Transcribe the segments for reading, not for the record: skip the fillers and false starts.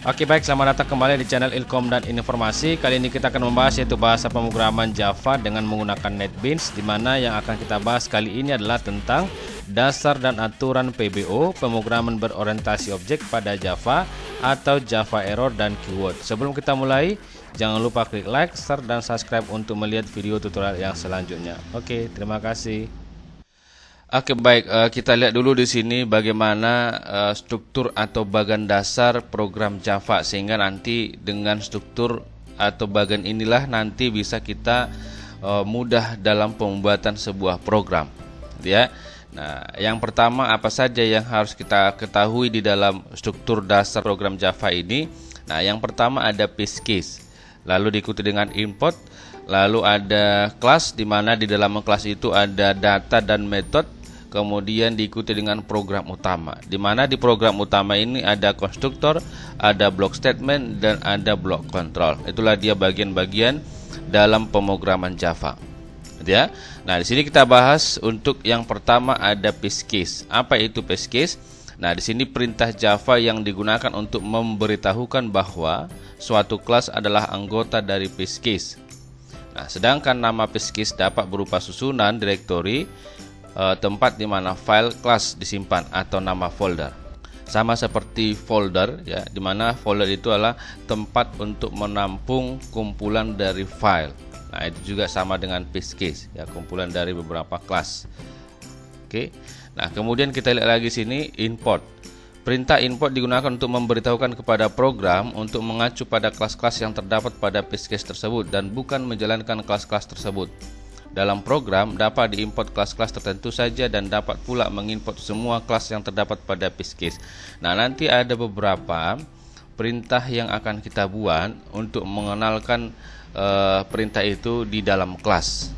Oke baik, selamat datang kembali di channel Ilkom dan Informasi. Kali ini kita akan membahas yaitu bahasa pemrograman Java dengan menggunakan NetBeans, di mana yang akan kita bahas kali ini adalah tentang dasar dan aturan PBO, pemrograman berorientasi objek pada Java atau Java error dan keyword. Sebelum kita mulai, jangan lupa klik like, share, dan subscribe untuk melihat video tutorial yang selanjutnya. Oke, terima kasih. Oke baik, kita lihat dulu di sini bagaimana struktur atau bagian dasar program Java, sehingga nanti dengan struktur atau bagian inilah nanti bisa kita mudah dalam pembuatan sebuah program, ya. Nah, yang pertama apa saja yang harus kita ketahui di dalam struktur dasar program Java ini? Nah, yang pertama ada base case, lalu diikuti dengan import, lalu ada kelas, di mana di dalam kelas itu ada data dan metode. Kemudian diikuti dengan program utama, di mana di program utama ini ada konstruktor, ada block statement, dan ada block control. Itulah dia bagian-bagian dalam pemrograman Java, ya. Nah, di sini kita bahas untuk yang pertama ada base case. Apa itu base case? Nah, di sini perintah Java yang digunakan untuk memberitahukan bahwa suatu kelas adalah anggota dari base case. Nah, sedangkan nama base case dapat berupa susunan direktori, tempat di mana file kelas disimpan, atau nama folder. Sama seperti folder, ya, di mana folder itu adalah tempat untuk menampung kumpulan dari file. Nah, itu juga sama dengan base case, ya, kumpulan dari beberapa kelas. Oke. Nah, kemudian kita lihat lagi sini import. Perintah import digunakan untuk memberitahukan kepada program untuk mengacu pada kelas-kelas yang terdapat pada base case tersebut dan bukan menjalankan kelas-kelas tersebut. Dalam program dapat diimport kelas-kelas tertentu saja dan dapat pula mengimport semua kelas yang terdapat pada base case. Nah, nanti ada beberapa perintah yang akan kita buat untuk mengenalkan perintah itu di dalam kelas.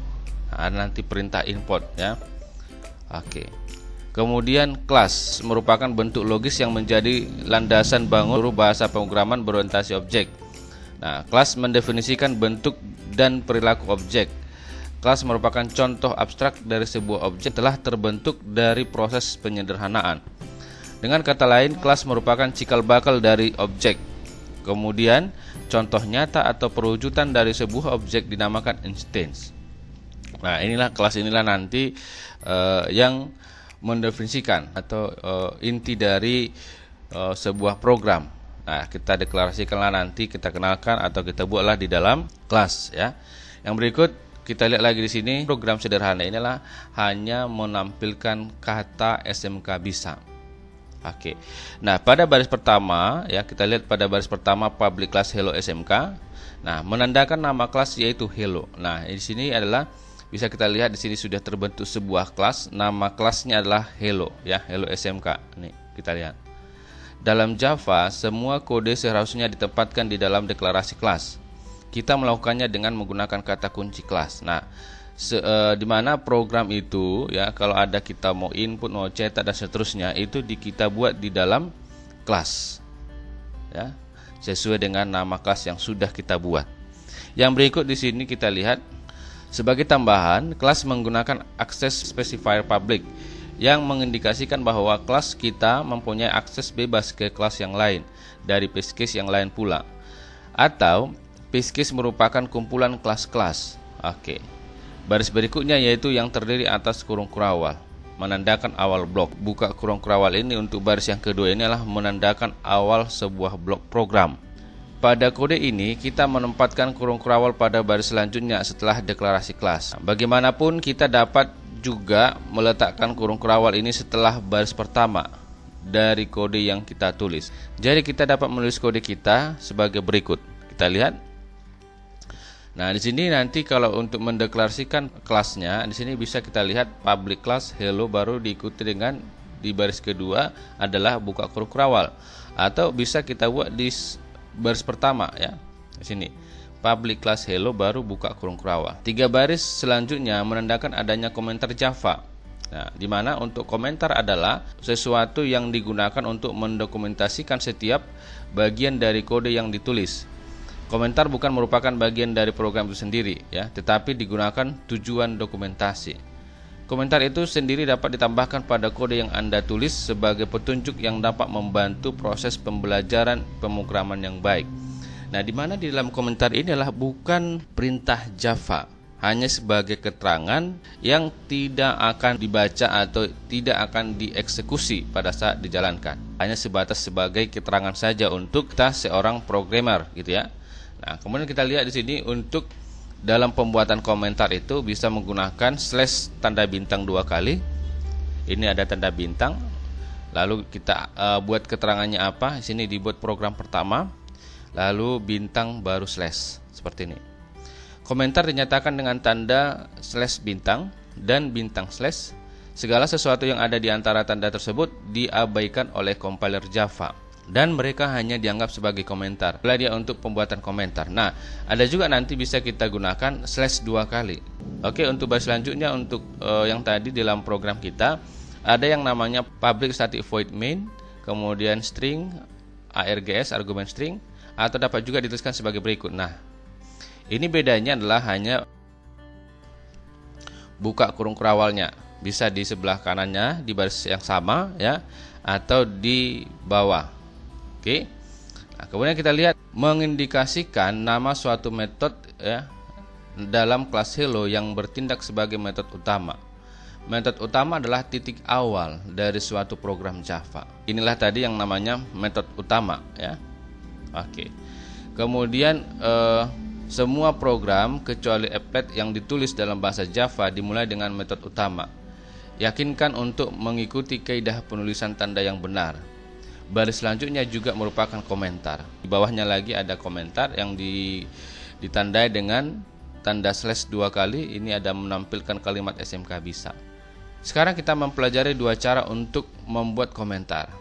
Nah, nanti perintah import, ya. Oke. Kemudian kelas merupakan bentuk logis yang menjadi landasan bangun seluruh bahasa pemrograman berorientasi objek. Nah, kelas mendefinisikan bentuk dan perilaku objek. Kelas merupakan contoh abstrak dari sebuah objek telah terbentuk dari proses penyederhanaan. Dengan kata lain, kelas merupakan cikal bakal dari objek. Kemudian, contoh nyata atau perwujudan dari sebuah objek dinamakan instance. Nah, inilah kelas, inilah nanti yang mendefinisikan atau inti dari sebuah program. Nah, kita deklarasikanlah nanti, kita kenalkan atau kita buatlah di dalam kelas, ya. Yang berikut kita lihat lagi di sini, program sederhana inilah hanya menampilkan kata SMK bisa. Oke. Nah, pada baris pertama, ya, kita lihat pada baris pertama public class hello SMK. Nah, menandakan nama kelas yaitu hello. Nah, di sini adalah bisa kita lihat di sini sudah terbentuk sebuah kelas, nama kelasnya adalah hello, ya, hello SMK. Nih, kita lihat. Dalam Java, semua kode seharusnya ditempatkan di dalam deklarasi kelas. Kita melakukannya dengan menggunakan kata kunci kelas. Nah, di mana program itu, ya, kalau ada kita mau input, mau cetak dan seterusnya, itu kita buat di dalam kelas, ya, sesuai dengan nama kelas yang sudah kita buat. Yang berikut di sini kita lihat sebagai tambahan, kelas menggunakan akses specifier public yang mengindikasikan bahwa kelas kita mempunyai akses bebas ke kelas yang lain dari base case yang lain pula, atau base case merupakan kumpulan kelas-kelas. Oke. Baris berikutnya yaitu yang terdiri atas kurung kurawal, menandakan awal blok. Buka kurung kurawal ini untuk baris yang kedua ini adalah menandakan awal sebuah blok program. Pada kode ini kita menempatkan kurung kurawal pada baris selanjutnya setelah deklarasi kelas. Bagaimanapun kita dapat juga meletakkan kurung kurawal ini setelah baris pertama dari kode yang kita tulis. Jadi kita dapat menulis kode kita sebagai berikut. Kita lihat. Nah, di sini nanti kalau untuk mendeklarasikan kelasnya, di sini bisa kita lihat public class hello baru diikuti dengan di baris kedua adalah buka kurung kurawal, atau bisa kita buat di baris pertama, ya. Di sini public class hello baru buka kurung kurawal. 3 baris selanjutnya menandakan adanya komentar Java. Nah, di mana untuk komentar adalah sesuatu yang digunakan untuk mendokumentasikan setiap bagian dari kode yang ditulis. Komentar bukan merupakan bagian dari program itu sendiri, ya, tetapi digunakan tujuan dokumentasi. Komentar itu sendiri dapat ditambahkan pada kode yang Anda tulis sebagai petunjuk yang dapat membantu proses pembelajaran pemrograman yang baik. Nah, di mana di dalam komentar ini adalah bukan perintah Java, hanya sebagai keterangan yang tidak akan dibaca atau tidak akan dieksekusi pada saat dijalankan. Hanya sebatas sebagai keterangan saja untuk kita seorang programmer, gitu ya. Nah, kemudian kita lihat di sini untuk dalam pembuatan komentar itu bisa menggunakan slash tanda bintang 2 kali. Ini ada tanda bintang. Lalu kita buat keterangannya apa? Di sini dibuat program pertama, lalu bintang baru slash seperti ini. Komentar dinyatakan dengan tanda slash bintang dan bintang slash. Segala sesuatu yang ada di antara tanda tersebut diabaikan oleh compiler Java dan mereka hanya dianggap sebagai komentar. Itulah dia untuk pembuatan komentar. Nah, ada juga nanti bisa kita gunakan slash 2 kali. Oke, untuk baris selanjutnya untuk yang tadi dalam program kita ada yang namanya public static void main, kemudian string args argumen string, atau dapat juga dituliskan sebagai berikut. Nah, ini bedanya adalah hanya buka kurung kerawalnya. Bisa di sebelah kanannya di baris yang sama ya, atau di bawah. Oke. Nah, kemudian kita lihat mengindikasikan nama suatu metode ya dalam kelas hello yang bertindak sebagai metode utama. Metode utama adalah titik awal dari suatu program Java. Inilah tadi yang namanya metode utama ya. Oke. Kemudian semua program kecuali applet yang ditulis dalam bahasa Java dimulai dengan metode utama. Yakinkan untuk mengikuti kaidah penulisan tanda yang benar. Baris selanjutnya juga merupakan komentar. Di bawahnya lagi ada komentar yang ditandai dengan tanda slash 2 kali. Ini ada menampilkan kalimat SMK bisa. Sekarang kita mempelajari 2 cara untuk membuat komentar.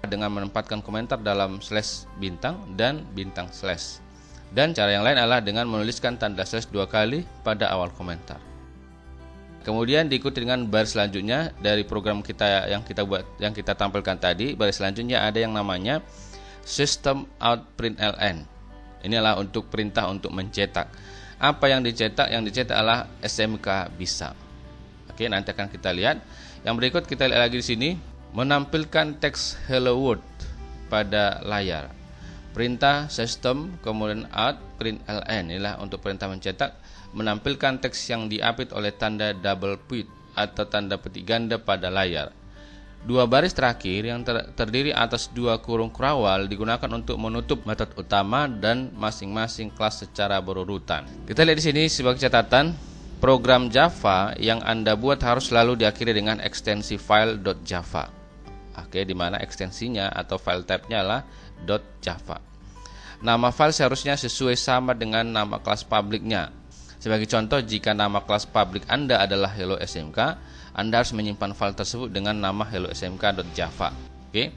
Dengan menempatkan komentar dalam slash bintang dan bintang slash. Dan cara yang lain adalah dengan menuliskan tanda slash 2 kali pada awal komentar. Kemudian diikuti dengan baris selanjutnya dari program kita yang kita tampilkan tadi. Baris selanjutnya ada yang namanya system out println. Inilah untuk perintah untuk mencetak. Apa yang dicetak? Yang dicetak adalah SMK bisa. Oke, nanti akan kita lihat. Yang berikut kita lihat lagi di sini, menampilkan teks hello world pada layar. Perintah system kemudian out println. Inilah untuk perintah mencetak, menampilkan teks yang diapit oleh tanda double quote atau tanda petik ganda pada layar. 2 baris terakhir yang terdiri atas 2 kurung kerawal digunakan untuk menutup metode utama dan masing-masing kelas secara berurutan. Kita lihat di sini sebagai catatan, program Java yang Anda buat harus selalu diakhiri dengan ekstensi file.java. Oke, di mana ekstensinya atau file type-nya adalah .java. Nama file seharusnya sesuai sama dengan nama kelas publiknya. Sebagai contoh, jika nama kelas publik Anda adalah Hello SMK, Anda harus menyimpan file tersebut dengan nama hellosmk.java. Oke.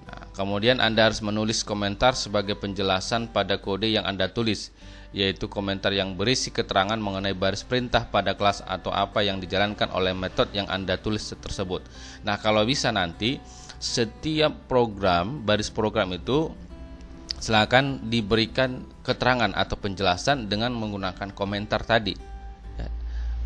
Nah, kemudian Anda harus menulis komentar sebagai penjelasan pada kode yang Anda tulis, yaitu komentar yang berisi keterangan mengenai baris perintah pada kelas atau apa yang dijalankan oleh metode yang Anda tulis tersebut. Nah, kalau bisa nanti setiap program, baris program itu silakan diberikan keterangan atau penjelasan dengan menggunakan komentar tadi ya.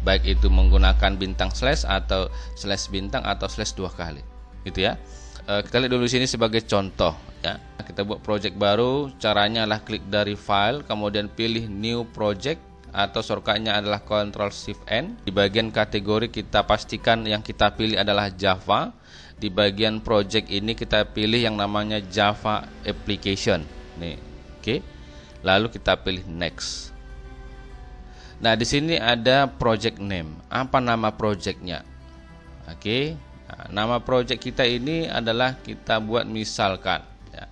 Baik itu menggunakan bintang slash atau slash bintang atau slash 2 kali gitu ya. Kita lihat dulu sini sebagai contoh ya. Kita buat project baru, caranya adalah klik dari file, kemudian pilih new project atau shortcutnya adalah Ctrl Shift N. Di bagian kategori kita pastikan yang kita pilih adalah Java. Di bagian project ini kita pilih yang namanya Java Application nih. Oke. Lalu kita pilih next. Nah, di sini ada project name. Apa nama projectnya? Oke. Nah, nama project kita ini adalah kita buat misalkan ya,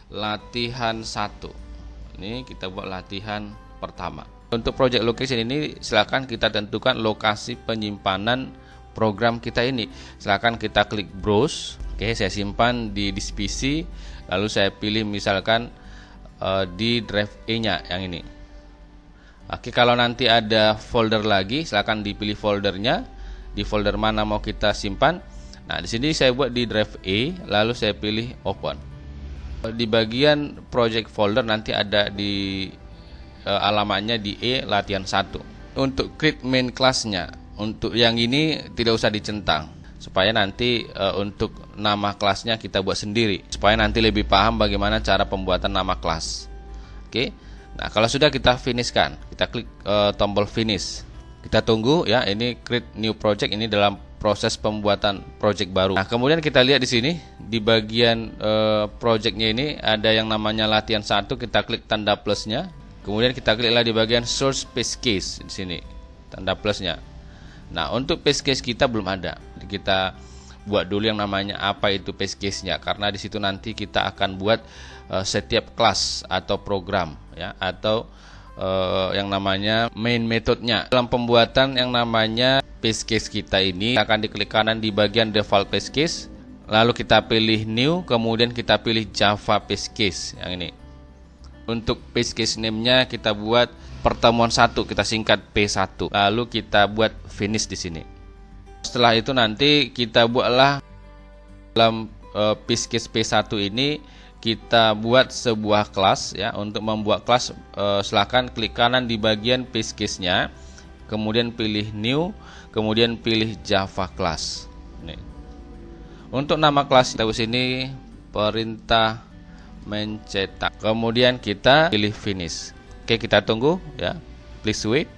latihan 1. Ini kita buat latihan pertama. Untuk project location ini silakan kita tentukan lokasi penyimpanan program kita ini. Silakan kita klik browse. Oke, saya simpan di disk PC. Lalu saya pilih misalkan di drive E-nya yang ini. Oke, kalau nanti ada folder lagi, silakan dipilih foldernya. Di folder mana mau kita simpan. Nah, di sini saya buat di drive E, lalu saya pilih open. Di bagian project folder nanti ada di alamatnya di E latihan 1. Untuk create main class-nya, untuk yang ini tidak usah dicentang, supaya nanti untuk nama kelasnya kita buat sendiri, supaya nanti lebih paham bagaimana cara pembuatan nama kelas. Oke. Nah, kalau sudah kita finishkan, kita klik tombol finish. Kita tunggu ya, ini create new project, ini dalam proses pembuatan project baru. Nah, kemudian kita lihat di sini di bagian projectnya ini ada yang namanya latihan 1, kita klik tanda plusnya. Kemudian kita kliklah di bagian source paste case di sini, tanda plusnya. Nah, untuk paste case kita belum ada. Kita buat dulu yang namanya apa itu paste case-nya, karena di situ nanti kita akan buat setiap kelas atau program ya, atau yang namanya main methodnya. Dalam pembuatan yang namanya paste case kita ini akan diklik kanan di bagian default paste case, lalu kita pilih new, kemudian kita pilih Java paste case yang ini. Untuk paste case name-nya kita buat pertemuan 1, kita singkat P1. Lalu kita buat finish di sini. Setelah itu nanti kita buatlah dalam paste case P1 ini kita buat sebuah kelas ya. Untuk membuat kelas silakan klik kanan di bagian paste case-nya, kemudian pilih new, kemudian pilih Java class. Ini. Untuk nama kelas kita di sini perintah mencetak. Kemudian kita pilih finish. Oke, kita tunggu ya. Please wait.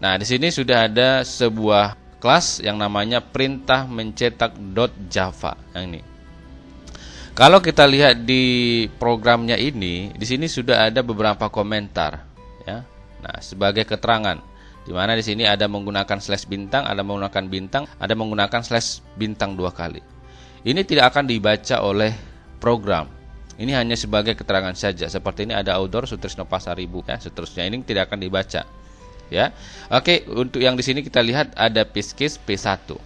Nah, di sini sudah ada sebuah kelas yang namanya perintah mencetak.java yang ini. Kalau kita lihat di programnya ini, di sini sudah ada beberapa komentar ya. Nah, sebagai keterangan di mana di sini ada menggunakan slash bintang, ada menggunakan bintang, ada menggunakan slash bintang 2 kali. Ini tidak akan dibaca oleh program. Ini hanya sebagai keterangan saja. Seperti ini ada outdoor Sutrisno Pasaribu ya, seterusnya ini tidak akan dibaca. Ya. Oke, untuk yang di sini kita lihat ada paste case P1.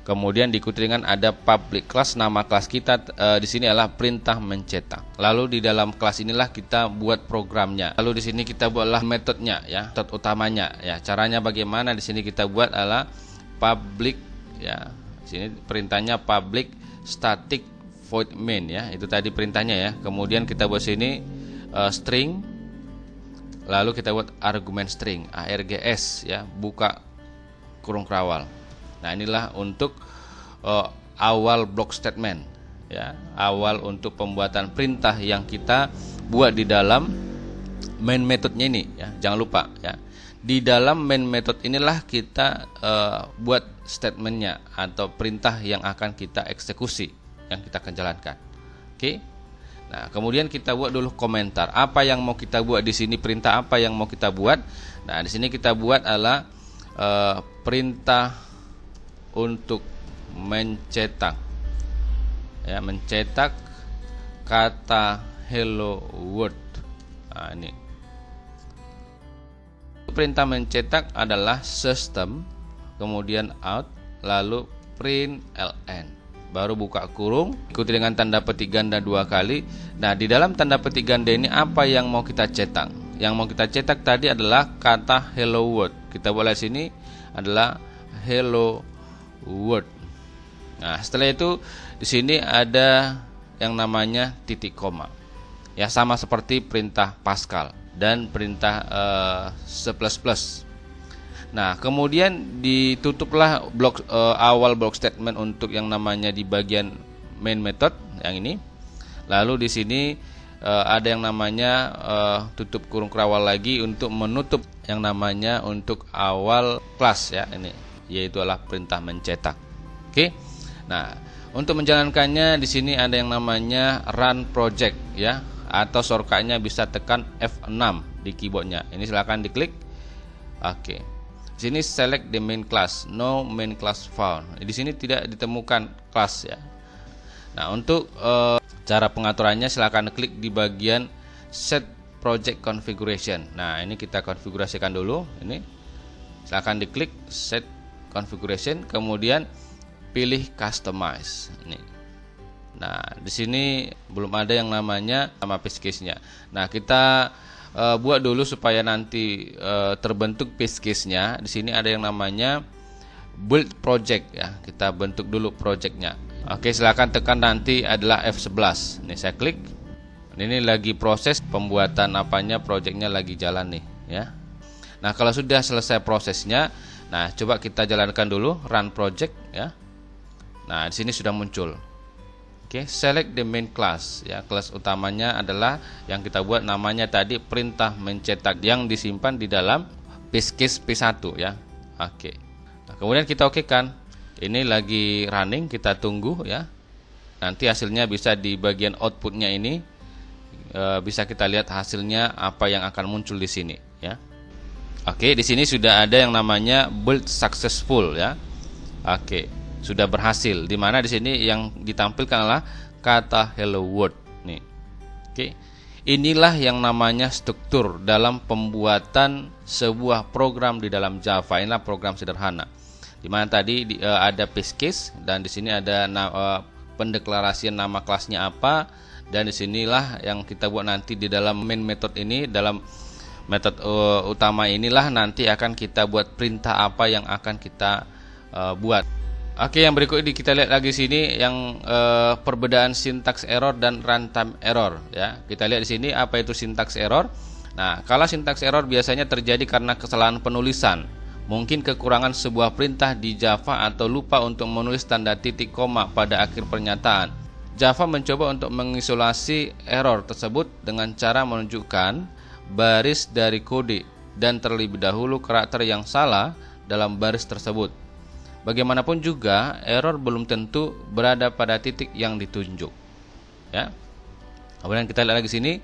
Kemudian diikuti dengan ada public class, nama kelas kita di sini adalah perintah mencetak. Lalu di dalam kelas inilah kita buat programnya. Lalu di sini kita buatlah metodenya ya, metode utamanya ya. Caranya bagaimana di sini kita buat adalah public ya. Di sini perintahnya public static void main ya, itu tadi perintahnya ya. Kemudian kita buat sini string, lalu kita buat argumen string args ya, buka kurung kerawal. Nah, inilah untuk awal block statement ya, awal untuk pembuatan perintah yang kita buat di dalam main methodnya ini ya. Jangan lupa ya, di dalam main method inilah kita buat statementnya atau perintah yang akan kita eksekusi, yang kita akan jalankan. Oke. Nah, kemudian kita buat dulu komentar. Apa yang mau kita buat di sini, perintah apa yang mau kita buat? Nah, di sini kita buat adalah perintah untuk mencetak. Ya, mencetak kata hello world. Nah, ini. Perintah mencetak adalah system, kemudian out, lalu print ln. Baru buka kurung, ikuti dengan tanda petik ganda 2 kali. Nah, di dalam tanda petik ganda ini apa yang mau kita cetak? Yang mau kita cetak tadi adalah kata hello world. Kita boleh sini adalah hello world. Nah, setelah itu di sini ada yang namanya titik koma. Ya, sama seperti perintah Pascal dan perintah C++. Nah, kemudian ditutuplah blok awal blok statement untuk yang namanya di bagian main method yang ini. Lalu di sini ada yang namanya tutup kurung kerawal lagi untuk menutup yang namanya untuk awal kelas ya ini, yaitu adalah perintah mencetak. Oke. Nah, untuk menjalankannya di sini ada yang namanya run project ya, atau shortcutnya bisa tekan F6 di keyboardnya. Ini silahkan diklik. Oke. Di sini select the main class, no main class found. Di sini tidak ditemukan kelas ya. Nah, untuk cara pengaturannya silahkan klik di bagian set project configuration. Nah, ini kita konfigurasikan dulu. Ini silahkan diklik set configuration, kemudian pilih customize. Ini. Nah, di sini belum ada yang namanya nama paste case-nya. Nah, kita buat dulu supaya nanti terbentuk paste case-nya. Di sini ada yang namanya build project ya. Kita bentuk dulu project-nya. Oke, silakan tekan nanti adalah F11. Ini saya klik. Ini lagi proses pembuatan apanya, project-nya lagi jalan nih ya. Nah, kalau sudah selesai prosesnya, Nah, coba kita jalankan dulu run project ya. Nah, di sini sudah muncul. Oke, select the main class ya. Kelas utamanya adalah yang kita buat, namanya tadi perintah mencetak, yang disimpan di dalam base case P1 ya. Oke. Nah, kemudian kita okekan. Ini lagi running, kita tunggu ya. Nanti hasilnya bisa di bagian outputnya ini bisa kita lihat hasilnya apa yang akan muncul di sini ya. Oke, di sini sudah ada yang namanya build successful ya. Oke, sudah berhasil. Dimana di sini yang ditampilkan adalah kata hello world nih. Oke, inilah yang namanya struktur dalam pembuatan sebuah program di dalam Java. Inilah program sederhana. Dimana tadi ada base case dan di sini ada pendeklarasian nama kelasnya apa, dan disinilah yang kita buat nanti di dalam main method ini. Dalam metode utama inilah nanti akan kita buat perintah apa yang akan kita buat. Oke, yang berikut ini kita lihat lagi sini yang perbedaan syntax error dan runtime error ya. Kita lihat di sini apa itu syntax error. Nah, kalau syntax error biasanya terjadi karena kesalahan penulisan, mungkin kekurangan sebuah perintah di Java atau lupa untuk menulis tanda titik koma pada akhir pernyataan. Java mencoba untuk mengisolasi error tersebut dengan cara menunjukkan baris dari kode dan terlebih dahulu karakter yang salah dalam baris tersebut. Bagaimanapun juga, error belum tentu berada pada titik yang ditunjuk. Ya. Kemudian kita lihat lagi sini,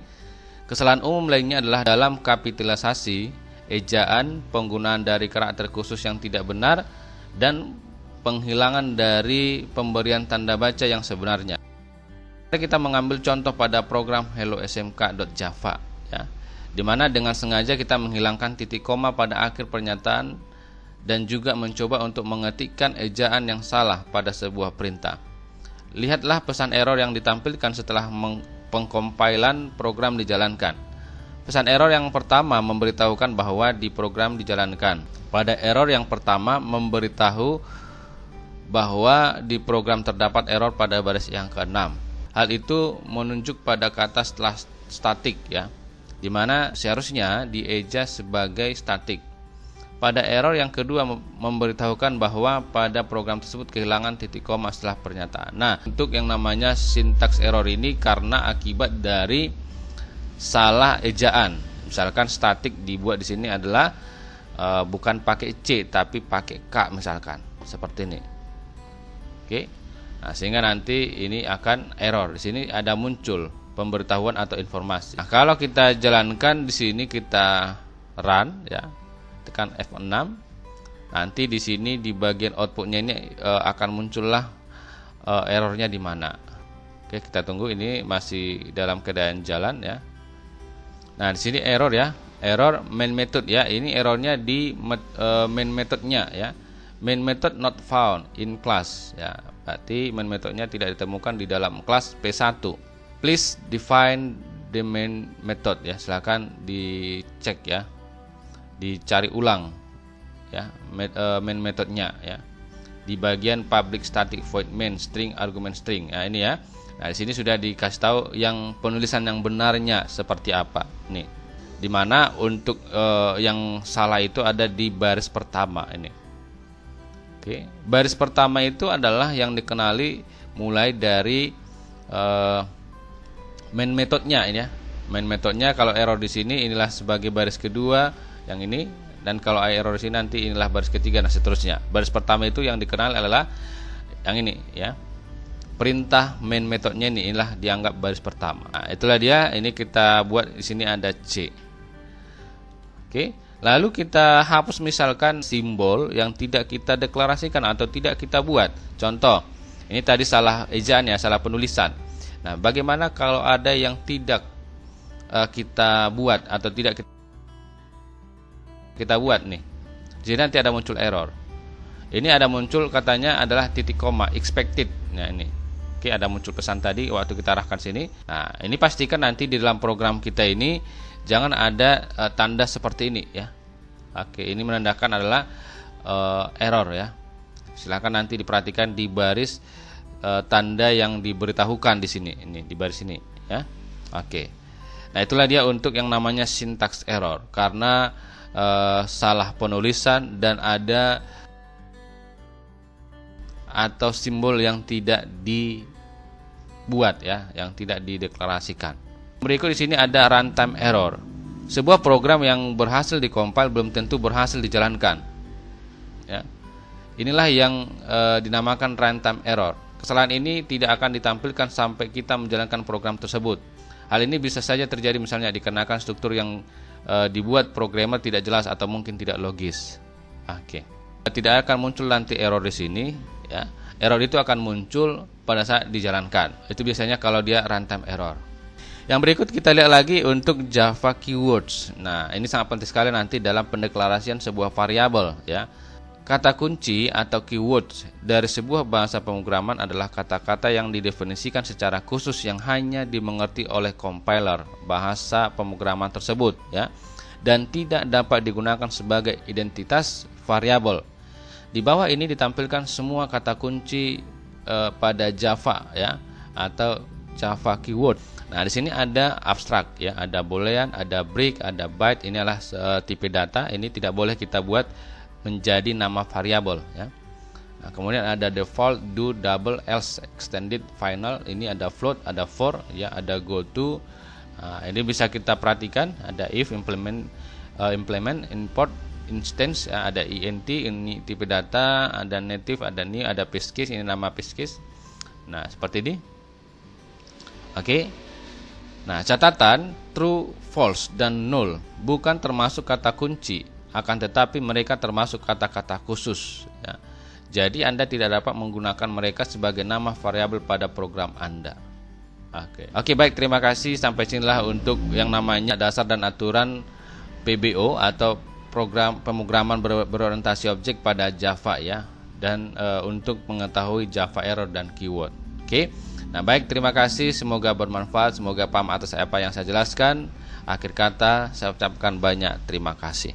kesalahan umum lainnya adalah dalam kapitalisasi, ejaan, penggunaan dari karakter khusus yang tidak benar, dan penghilangan dari pemberian tanda baca yang sebenarnya. Kita mengambil contoh pada program hellosmk.java, ya, dimana dengan sengaja kita menghilangkan titik koma pada akhir pernyataan dan juga mencoba untuk mengetikkan ejaan yang salah pada sebuah perintah. Lihatlah pesan error yang ditampilkan setelah pengkompilan program dijalankan. Pesan error yang pertama memberitahukan bahwa di program dijalankan. Pada error yang pertama memberitahu bahwa di program terdapat error pada baris yang ke-6. Hal itu menunjuk pada kata setelah statik ya, dimana seharusnya dieja sebagai statik. Pada error yang kedua memberitahukan bahwa pada program tersebut kehilangan titik koma setelah pernyataan. Nah, untuk yang namanya syntax error ini karena akibat dari salah ejaan. Misalkan statik dibuat di sini adalah bukan pakai C tapi pakai K misalkan, seperti ini. Oke. Nah, sehingga nanti ini akan error. Di sini ada muncul pemberitahuan atau informasi. Nah, kalau kita jalankan di sini, kita run ya. Tekan F6. Nanti di sini di bagian outputnya ini akan muncullah errornya di mana. Oke, kita tunggu, ini masih dalam keadaan jalan ya. Nah, di sini error ya, error main method ya. Ini errornya di main methodnya ya. Main method not found in class ya. Berarti main methodnya tidak ditemukan di dalam kelas P1. Please define the main method ya. Silakan dicek ya, dicari ulang ya main methodnya ya, di bagian public static void main string argument string. Nah, ini ya. Nah, di sini sudah dikasih tahu yang penulisan yang benarnya seperti apa nih, dimana untuk yang salah itu ada di baris pertama ini. Oke, baris pertama itu adalah yang dikenali mulai dari main methodnya ini ya. Main methodnya kalau error di sini inilah sebagai baris kedua yang ini, dan kalau error di sini nanti inilah baris ketiga, dan seterusnya. Baris pertama itu yang dikenal adalah yang ini ya. Perintah main methodnya inilah dianggap baris pertama. Nah, itulah dia. Ini kita buat di sini ada C. Oke. Lalu kita hapus misalkan simbol yang tidak kita deklarasikan atau tidak kita buat. Contoh, ini tadi salah ejaan ya, salah penulisan. Nah, bagaimana kalau ada yang tidak kita buat atau tidak kita buat nih? Jadi nanti ada muncul error. Ini ada muncul katanya adalah titik koma expected. Nah, ini. Oke, ada muncul pesan tadi waktu kita arahkan sini. Nah, ini pastikan nanti di dalam program kita ini jangan ada tanda seperti ini ya. Oke, ini menandakan adalah error ya. Silakan nanti diperhatikan di baris tanda yang diberitahukan di sini, ini di baris ini ya. Oke. Nah, itulah dia untuk yang namanya syntax error, karena salah penulisan dan ada atau simbol yang tidak dibuat ya, yang tidak dideklarasikan. Berikut di sini ada runtime error. Sebuah program yang berhasil dikompil belum tentu berhasil dijalankan. Ya. Inilah yang dinamakan runtime error. Kesalahan ini tidak akan ditampilkan sampai kita menjalankan program tersebut. Hal ini bisa saja terjadi misalnya dikarenakan struktur yang dibuat programmer tidak jelas atau mungkin tidak logis. Oke. Tidak akan muncul nanti error di sini. Ya, error itu akan muncul pada saat dijalankan. Itu biasanya kalau dia runtime error. Yang berikut kita lihat lagi untuk Java keywords. Nah, ini sangat penting sekali nanti dalam pendeklarasian sebuah variabel ya. Kata kunci atau keywords dari sebuah bahasa pemrograman adalah kata-kata yang didefinisikan secara khusus yang hanya dimengerti oleh compiler bahasa pemrograman tersebut ya, dan tidak dapat digunakan sebagai identitas variabel. Di bawah ini ditampilkan semua kata kunci pada Java ya, atau Java keyword. Nah, di sini ada abstrak ya, ada boolean, ada break, ada byte. Ini adalah tipe data. Ini tidak boleh kita buat menjadi nama variabel ya. Nah, kemudian ada default, do, double, else, extended, final. Ini ada float, ada for ya, ada go to. Nah, ini bisa kita perhatikan, ada if, implement, import, instance ya, ada int, ini tipe data, ada native, ada new, ada paste case, ini nama paste case. Nah, seperti ini. Oke. Nah, catatan true, false, dan null bukan termasuk kata kunci, akan tetapi mereka termasuk kata-kata khusus ya. Jadi Anda tidak dapat menggunakan mereka sebagai nama variabel pada program Anda. Oke, baik, terima kasih. Sampai sinilah untuk yang namanya dasar dan aturan PBO atau program pemrograman berorientasi objek pada Java ya, dan untuk mengetahui Java error dan keyword. Oke. Nah, baik, terima kasih, semoga bermanfaat, semoga paham atas apa yang saya jelaskan. Akhir kata saya ucapkan banyak terima kasih.